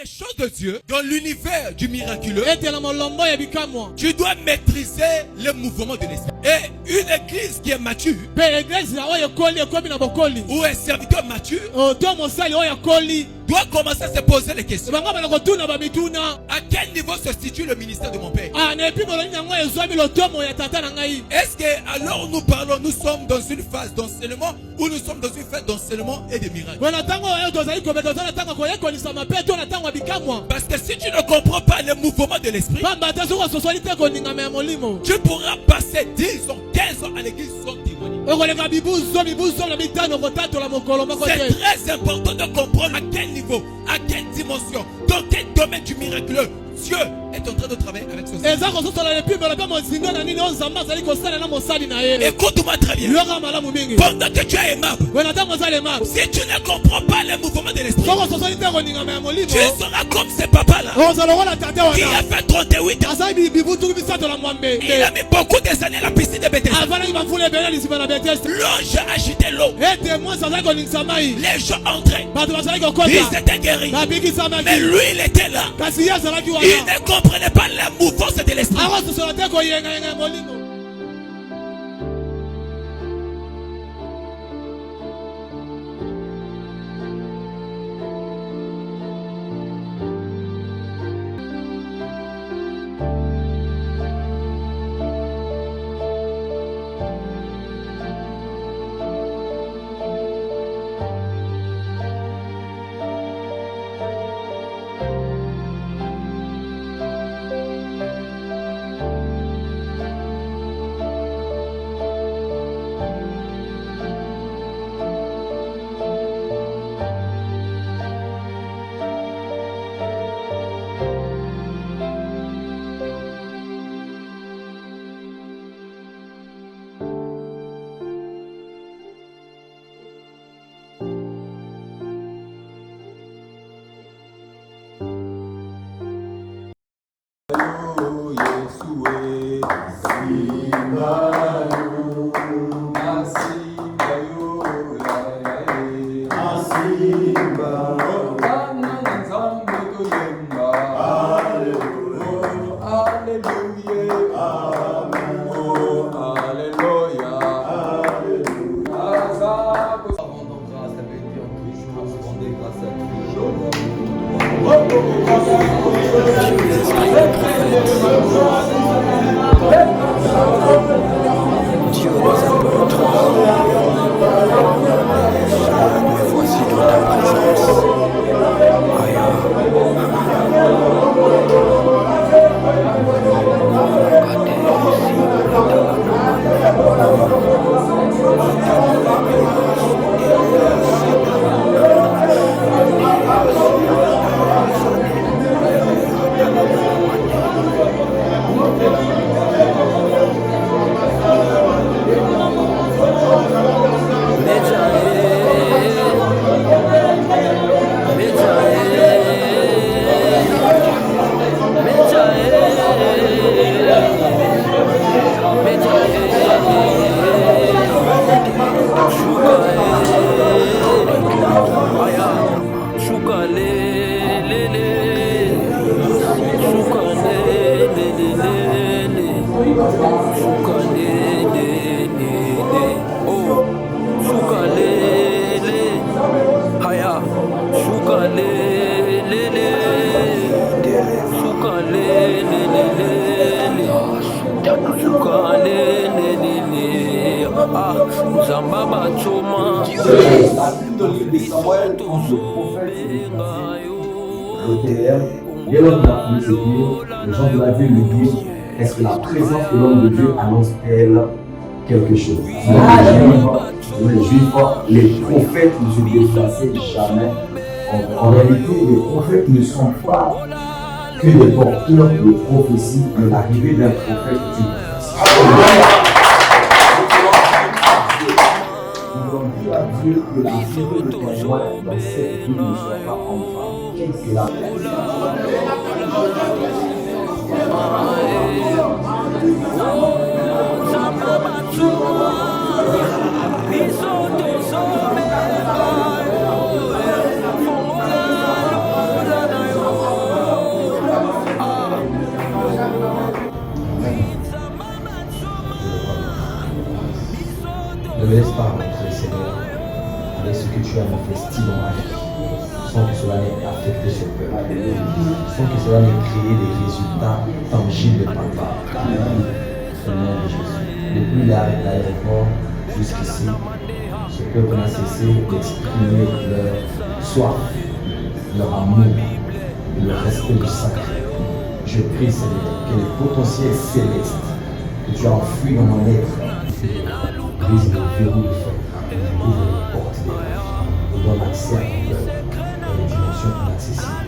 choses de Dieu, dans l'univers du miraculeux, tu dois maîtriser le mouvement de l'esprit. Et une église qui est mature, ou un serviteur mature, doit commencer à se poser les questions. À quel niveau se situe le ministère de mon Père? Est-ce que alors nous parlons, nous sommes dans une phase d'enseignement ou nous sommes dans une phase d'enseignement et de miracles? Parce que si tu ne comprends pas le mouvement de l'esprit, tu pourras passer 10 ans, 15 ans à l'église sans témoigner. C'est très important de comprendre à quel niveau, à quelle dimension, dans quel domaine du miraculeux Dieu est en train de travailler avec ce Seigneur. Écoute-moi très bien. Pendant que tu es aimable, si tu ne comprends pas le mouvement de l'esprit, tu seras comme ce papa-là qui a fait 38 ans. Il a mis beaucoup des années à la piscine de Bethesda. L'ange a agité l'eau. Les gens entraient. Ils étaient guéris. Mais lui, il était là. Il ne comprenait pas la mouvance de l'esprit. Dès lors qu'il a fini ce livre, les gens de la ville lui disent: est-ce que la présence de l'homme de Dieu annonce-t-elle quelque chose? Les Juifs, les prophètes ne se déplaçaient jamais. En réalité, les prophètes ne sont pas que des porteurs de prophétie, mais l'arrivée d'un prophète est une prophétie. Nous avons dit à Dieu que l'arrivée de témoins dans cette vie ne soit pas en vain. Qu'est-ce que la laisse pas rentrer, Seigneur, avec ce que tu as investi dans ma vie, sans que cela n'ait affecté ce peuple, sans que cela n'ait créé des résultats tangibles et palpables. Au nom de Jésus. Depuis l'aéroport jusqu'ici, ce peuple n'a cessé d'exprimer leur soif, leur amour et le respect du sacré. Je prie, Seigneur, que les potentiels célestes que tu as enfouis dans mon être brise le verrou de fer, ouvre les portes des rêves et donne accès à ton peuple dans les dimensions inaccessibles.